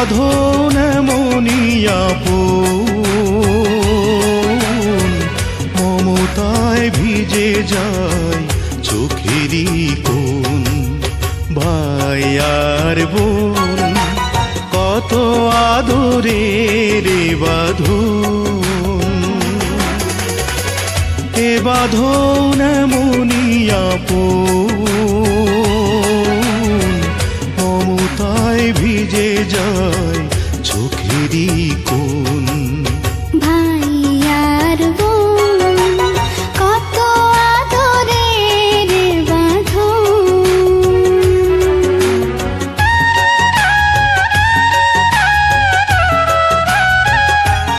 বাঁধন মনিয়াপন, মমতায় ভিজে যায় চোখেরই কোণ। ভাই আর বোন কত আদরের বাঁধন, এ বাঁধন মনিয়াপন, মমতায় ভিজে যায়